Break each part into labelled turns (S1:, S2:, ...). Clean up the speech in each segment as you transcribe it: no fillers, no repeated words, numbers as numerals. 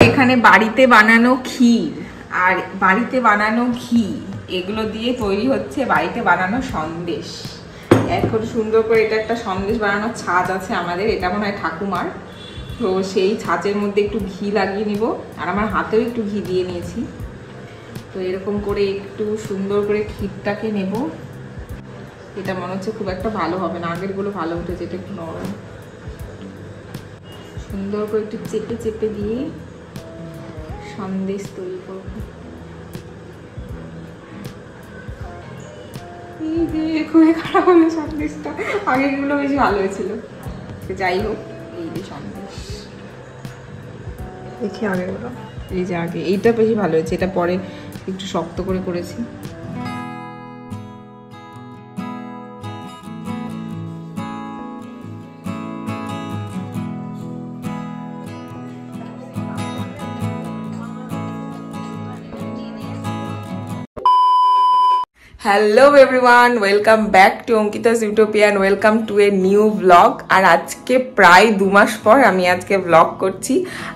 S1: এখানে বাড়িতে বানানো ক্ষীর আর বাড়িতে বানানো ঘি এগুলো দিয়ে তৈরি হচ্ছে বাড়িতে বানানো সন্দেশ। এখন সুন্দর করে এটা একটা সন্দেশ বানানোর ছাঁচ আছে আমাদের, এটা মনে হয় ঠাকুমার। তো সেই ছাঁচের মধ্যে একটু ঘি লাগিয়ে নিব, আর আমার হাতেও একটু ঘি দিয়ে নিয়েছি। তো এরকম করে একটু সুন্দর করে ক্ষীরটাকে নেব। এটা মনে হচ্ছে খুব একটা ভালো হবে না, আগেরগুলো ভালো উঠেছে, এটা একটু নরম। সুন্দর করে একটু চেপে চেপে দিয়ে সন্দেশ তৈরি করব। এই যে খুবই খারাপ হলো সন্দেশটা, আগেরগুলো বেশি ভালো হয়েছিল। যাই হোক, এই যে সন্দেশ দেখি আগেগুলো, এই যে আগে এইটা বেশি ভালো হয়েছে, এটা পরে একটু শক্ত করে করেছি। Hello everyone, welcome back to Ankita's Utopia and welcome to a new blog. আর আজকে প্রায় 2 মাস পর আমি আজকে ব্লগ করছি।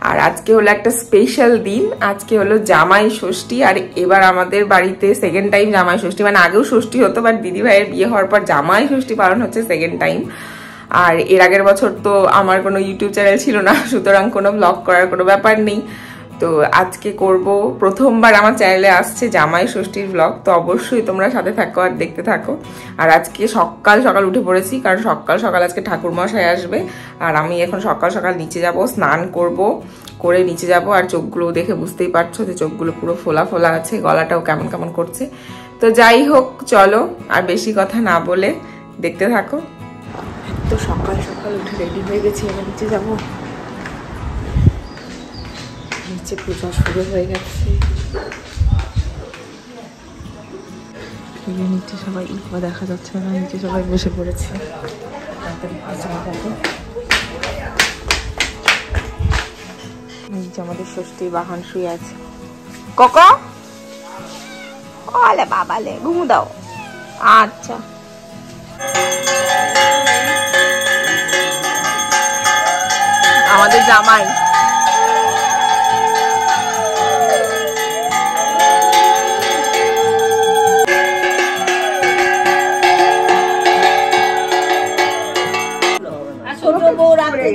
S1: আর আজকে হলো একটা স্পেশাল দিন, আজকে হলো জামাই ষষ্ঠী। আর এবার আমাদের বাড়িতে সেকেন্ড টাইম জামাই ষষ্ঠী, মানে আগেও ষষ্ঠী হতো, বাট দিদি ভাইয়ের বিয়ে হওয়ার পর জামাই ষষ্ঠী পালন হচ্ছে সেকেন্ড টাইম। আর এর আগের বছর তো আমার কোনো ইউটিউব চ্যানেল ছিল না, সুতরাং কোনো ব্লগ করার কোনো ব্যাপার নেই। তো আজকে করব, প্রথমবার আমার চ্যানেলে আসছে জামাই ষষ্ঠীর ব্লগ। তো অবশ্যই তোমরা সাথে থাকো আর দেখতে থাকো। আর আজকে সকাল সকাল উঠে পড়েছি, কারণ সকাল সকাল আজকে ঠাকুরমশাই আসবে। আর আমি এখন সকাল সকাল নিচে যাব, স্নান করব, করে নিচে যাব। আর চোখগুলো দেখে বুঝতেই পারছো যে চোখগুলো পুরো ফোলা ফোলা আছে, গলাটাও কেমন কেমন করছে। তো যাই হোক, চলো আর বেশি কথা না বলে দেখতে থাকো। তো সকাল সকাল উঠে রেডি হয়ে গেছি, এবার নিচে যাবো। নিচে পূজা শুরু হয়ে গেছে, নিচে সবাই দেখা যাচ্ছে না, নিচে সবাই বসে পড়েছে। নিচে আমাদের ষষ্ঠীর বাহন শুয়ে আছে। কোকো ওলে বাবালে, ঘুমু দাও। আচ্ছা, আমাদের জামাই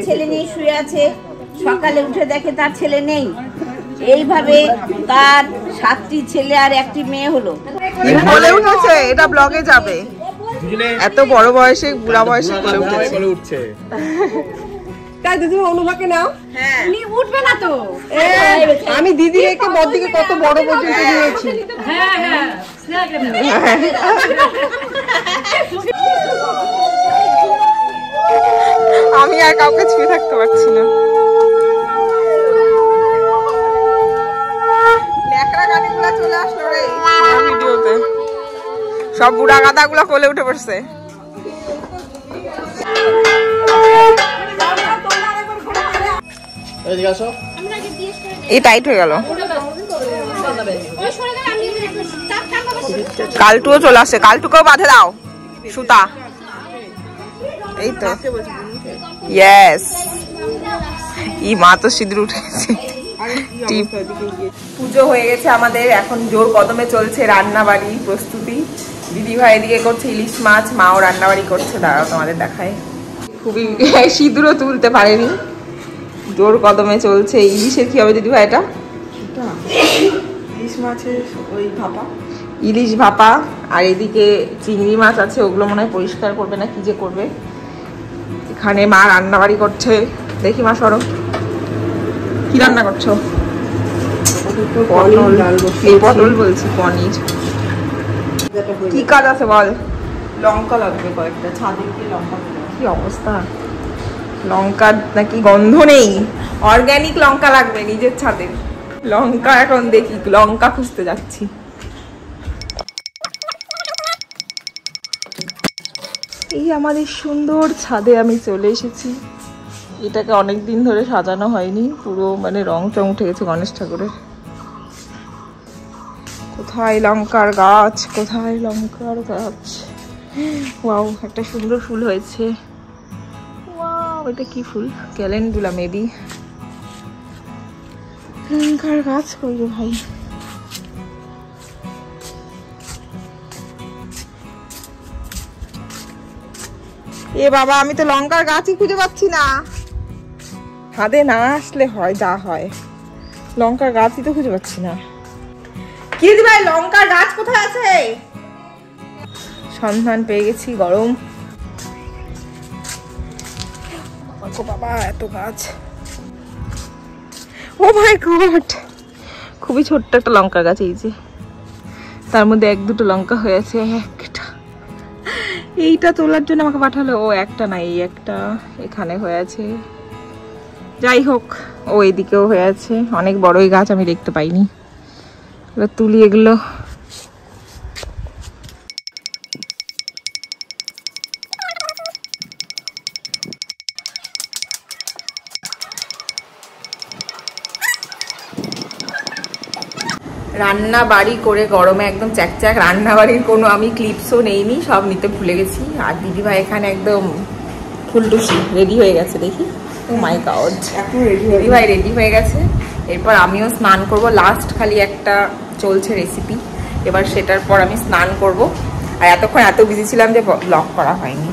S2: ছেলে নেই, শুয়ে আছে। সকালে উঠে দেখে তার ছেলে নেই। এইভাবে তার 7টি ছেলে আর 1টি মেয়ে হলো।
S1: বলে উঠেছে এটা ব্লগে যাবে, এত বড় বয়সে বুড়া বয়সে বলে উঠছে। তাই দিদি অনুমাকে নাও।
S2: হ্যাঁ, উনি উঠবে না তো।
S1: আমি দিদি একে বড়দিকে কত বড় পর্যন্ত নিয়েছি।
S2: হ্যাঁ হ্যাঁ,
S1: আমি আর কাউকে ছুঁয়ে থাকতে পারছি না। চলে আসলো রে ভিডিওতে, সব বুড়া গাদা গুলা কোলে উঠে পড়ছে। এই টাইট হয়ে গেল। কালটুও চলে আসছে, কালটুকেও বাঁধে দাও সুতা। এই তো, ইয়েস। ই মা তো সিঁদুর উঠেছে। পুজো হয়ে গেছে আমাদের, এখন জোর কদমে চলছে রান্নাবাড়ি প্রস্তুতি। দিদি ভাই এদিকে করছে ইলিশ মাছ, মাও রান্নাবাড়ি করছে। দাঁড়াও তোমাদের দেখায়। খুবই সিঁদুরও তুলতে পারেনি, জোর কদমে চলছে। ইলিশের কি হবে দিদি ভাই? এটা ইলিশ মাছের ওই ভাপা, ইলিশ ভাপা। আর এদিকে চিংড়ি মাছ আছে, ওগুলো মনে হয় পরিষ্কার করবে না কি যে করবে। এখানে মা রান্নাবাড়ি করছে। দেখি মা সরো, কি রান্না করছো? পটল বলছি, পনির। কি কাজ আছে বল? লঙ্কা লাগবে কয়েকটা, ছাদে গিয়ে লঙ্কা। কি অবস্থা, লঙ্কা নাকি গন্ধ নেই, অর্গানিক লঙ্কা লাগবে নিজের ছাদের লঙ্কা। এখন দেখি লঙ্কা খুঁজতে যাচ্ছি। এই আমাদের সুন্দর ছাদে আমি চলে এসেছি। এটাকে অনেকদিন ধরে সাজানো হয়নি, পুরো মানে রং চং উঠে গেছে গণেশ ঠাকুরের। কোথায় লঙ্কার গাছ, কোথায় লঙ্কার গাছ? ওয়াও, একটা সুন্দর ফুল হয়েছে। ওয়াও, এটা কি ফুল? Calendula maybe. লঙ্কার গাছ কই রে ভাই? এ বাবা, আমি তো লঙ্কার গাছই খুঁজে পাচ্ছি না। হাতে না আসলে হয় যা হয়, লঙ্কার গাছই তো খুঁজে পাচ্ছি না। কি দি ভাই, লঙ্কার গাছ কোথায় আছে? সন্ধান পেয়ে গেছি। গরম বাবা, এত গাছ। ও মাই গড, খুবই ছোট্ট একটা লঙ্কার গাছ। এই যে তার মধ্যে এক দুটো লঙ্কা হয়েছে। একটা এইটা তোলার জন্য আমাকে পাঠালো। ও একটা না, এই একটা এখানে হয়েছে। যাই হোক, ও এদিকেও হয়েছে। অনেক বড়ই গাছ, আমি দেখতে পাইনি। এবার তুলি এগুলো। রান্না বাড়ি করে গরমে একদম চ্যাকচ্যাক। রান্না বাড়ির কোনো আমি ক্লিপসও নেইনি, সব নিতে ভুলে গেছি। আর দিদিভাই এখানে একদম ফুলটুসি রেডি হয়ে গেছে। দেখি, ও মাই গড, দিদিভাই রেডি হয়ে গেছে। এরপর আমিও স্নান করব। লাস্ট খালি একটা চলছে রেসিপি, এবার সেটার পর আমি স্নান করব। আর এতক্ষণ এত বিজি ছিলাম যে ব্লগ করা হয়নি।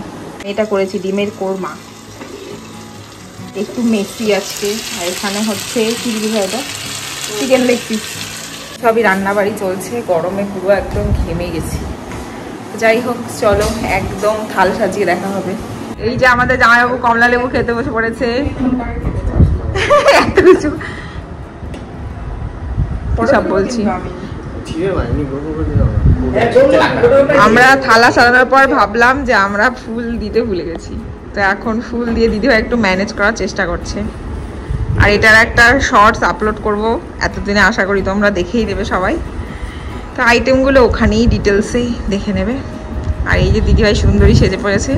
S1: এটা করেছি ডিমের কোরমা, একটু মেসি আজকে। আর এখানে হচ্ছে কি দিদিভাই, এটা চিকেন লেগ পিস। সবই রান্নাবাড়ি চলছে, গরমে পুরো একদম ঘেমে গেছি। যাই হোক, চলো একদম থাল সাজিয়ে দেখা হবে। এই যে আমাদের জামাইবাবু কমলা লেবু খেতে বসে পড়েছে। এত কিছু সব বলছি। আমরা থালা সাজানোর পর ভাবলাম যে আমরা ফুল দিতে ভুলে গেছি, তো এখন ফুল দিয়ে দিদিভাই একটু ম্যানেজ করার চেষ্টা করছে। আর এটার একটা শর্টস আপলোড করব এতদিনে, আশা করি তোমরা দেখেই দেবে সবাই। তো আইটেমগুলো ওখানেই ডিটেলসেই দেখে নেবে। আর এই যে দিদিভাই সুন্দরী সেজে পড়েছে,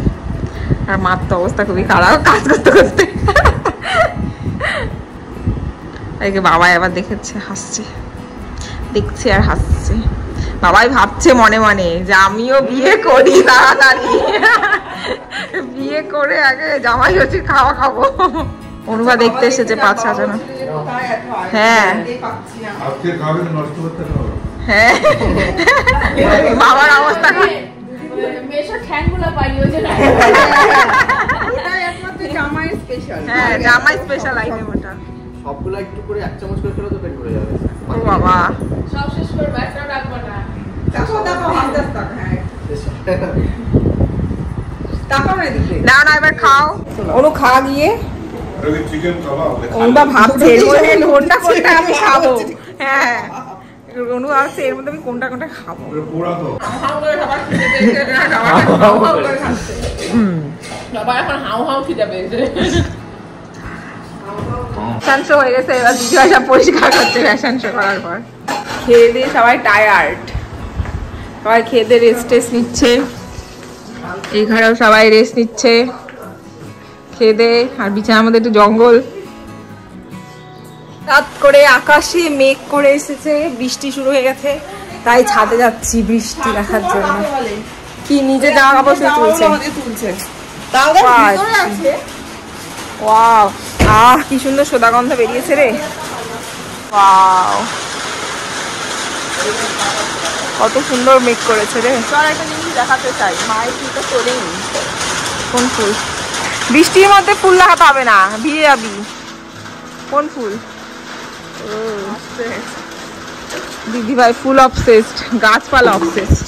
S1: আর মার তো অবস্থা খুবই খারাপ কাজ করতে করতে। একে বাবাই আবার দেখেছে, হাসছে, দেখছে আর হাসছে। বাবাই ভাবছে মনে মনে যে আমিও বিয়ে করি তাড়াতাড়ি, বিয়ে করে আগে জামাই হচ্ছে খাওয়া খাবো। অনুভা দেখতে এসেছে পাঁচ সাজানো। হ্যাঁ হ্যাঁ, বাবার অবস্থা জামাই স্পেশাল আইটেম ওটা।
S3: সবগুলো একটু করে এক চামচ করে খেলে তো পেট ভরে যাবে।
S1: ও বাবা,
S4: সব শেষ করবে, একটা রাখবো না।
S1: না না, এবার খাও। অনু খাওয়া গিয়ে অনুবা ভাবছে কোনটা কোনটা আমি খাবো। হ্যাঁ, অনু ভাবছে এর মধ্যে আমি কোনটা কোনটা খাবো। ফ্যাশন শো হয়ে গেছে, এবার দিদিভাই সব পরিষ্কার করছে ফ্যাশন শো করার পর। খেয়ে দিয়ে সবাই টায়ার্ড, সবাই খেয়ে দিয়ে রেস্ট নিচ্ছে। এই ঘরেও সবাই রেস্ট নিচ্ছে খেয়ে দিয়ে। আর বিছানার মধ্যে একটু জঙ্গল। রাত করে আকাশে মেঘ করে এসেছে, বৃষ্টি শুরু হয়ে গেছে, তাই ছাদে যাচ্ছি বৃষ্টি দেখার জন্য। কি নিজে জামা কাপড় তুলছে। ওয়াও, আহ কি সুন্দর সোদা গন্ধ বেরিয়েছে রে। ওয়াও, কত সুন্দর মেঘ করেছে রে। চল একটা জিনিস দেখাতে চাই, মায়ের ফুলটা চলেই নি। কোন ফুল? বৃষ্টির মধ্যে ফুল লাগাতে হবে না, ভিজে যাবি। কোন ফুল? দিদিভাই ফুল অবসেসড, গাছপালা অবসেসড।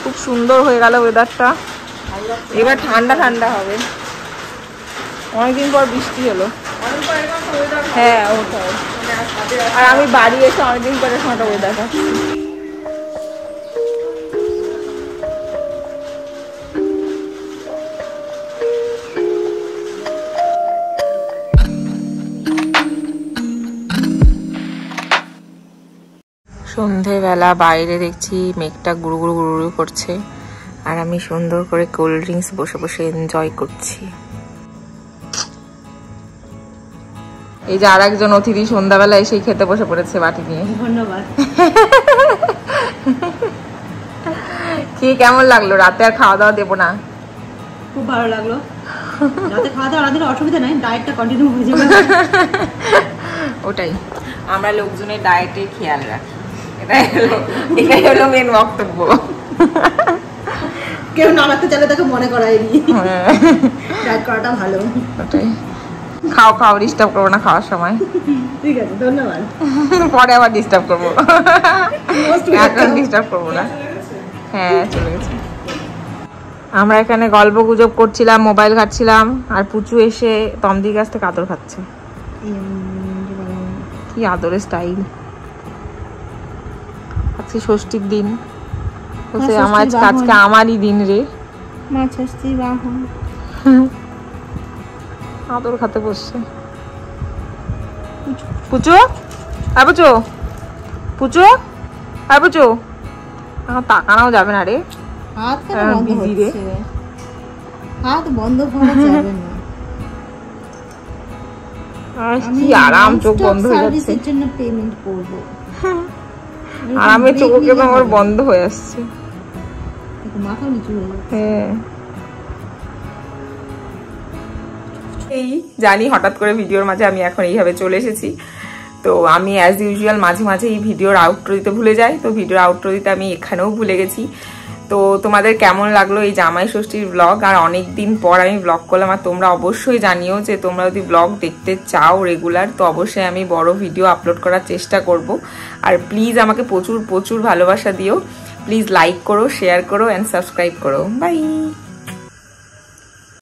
S1: খুব সুন্দর হয়ে গেল ওয়েদারটা। এবার ঠান্ডা ঠান্ডা হবে। অনেকদিন পর বৃষ্টি হলো। হ্যাঁ ওটাই। আর আমি বাড়ি এসে অনেকদিন পরে একটা ওয়েদার পাচ্ছি। সন্ধেবেলা বাইরে দেখছি মেঘটা গুড়ু গুড়ু গুড়ু গুড়ু করছে, আর আমি সুন্দর করে কোল্ড ড্রিঙ্কস বসে বসে এনজয় করছি। এই যে আর একজন অতিথি সন্ধ্যাবেলা এসে খেতে বসে পড়েছে বাটি নিয়ে।
S2: ধন্যবাদ।
S1: কি কেমন লাগলো? রাতে আর খাওয়া দাওয়া দেবো না।
S2: খুব ভালো লাগলো।
S5: রাতে খাওয়া দাওয়া দিলে অসুবিধা নাই, ডায়েটটা কন্টিনিউ হয়ে যাবে।
S1: ওটাই, আমরা লোকজনের ডায়েটে খেয়াল রাখি, এটাই হলো মেন বক্তব্য।
S5: কেউ নামাতে চাইলে তাকে মনে করায়নি, ডায়েট করাটা ভালো।
S1: ওটাই, খাও খাও, ডিস্টার্ব করবো না খাওয়ার সময়।
S5: ঠিক আছে, ধন্যবাদ।
S1: পরে আবার ডিস্টার্ব করবো, এখন ডিস্টার্ব করবো না। হ্যাঁ চলে গেছে। আমরা এখানে গল্প গুজব করছিলাম, মোবাইল ঘাটছিলাম, আর পুচু এসে তমদির কাছ থেকে আদর খাচ্ছে। কি আদরের স্টাইল। আজকে ষষ্ঠীর দিন, আমার আজকে আমারই দিন রে। আদর খাতে বসছে পুচু। আর পুচু, পুচু, আর পুচু, এখন তাকানোও যাবে না রে,
S5: হাত বিজি রে, হাত বন্ধ করা যাবে না।
S1: কি আরাম, চোখ বন্ধ হয়ে যাচ্ছে।
S5: সার্ভিসের জন্য পেমেন্ট করব।
S1: আরামে চোখে তো আমার বন্ধ হয়ে আসছে,
S5: মাথা নিচু হয়ে যাচ্ছে।
S1: হ্যাঁ এই জানি হঠাৎ করে ভিডিওর মাঝে আমি এখন এইভাবে চলে এসেছি। তো আমি অ্যাজ ইউজুয়াল মাঝে মাঝে এই ভিডিওর আউটরো দিতে ভুলে যাই, তো ভিডিওর আউটরো দিতে আমি এখানেও ভুলে গেছি। তো তোমাদের কেমন লাগলো এই জামাই ষষ্ঠীর ব্লগ? আর অনেক দিন পর আমি ব্লগ করলাম, আর তোমরা অবশ্যই জানিও যে তোমরা যদি ব্লগ দেখতে চাও রেগুলার, তো অবশ্যই আমি বড় ভিডিও আপলোড করার চেষ্টা করব। আর প্লিজ আমাকে প্রচুর প্রচুর ভালোবাসা দিও, প্লিজ লাইক করো, শেয়ার করো অ্যান্ড সাবস্ক্রাইব করো। বাই।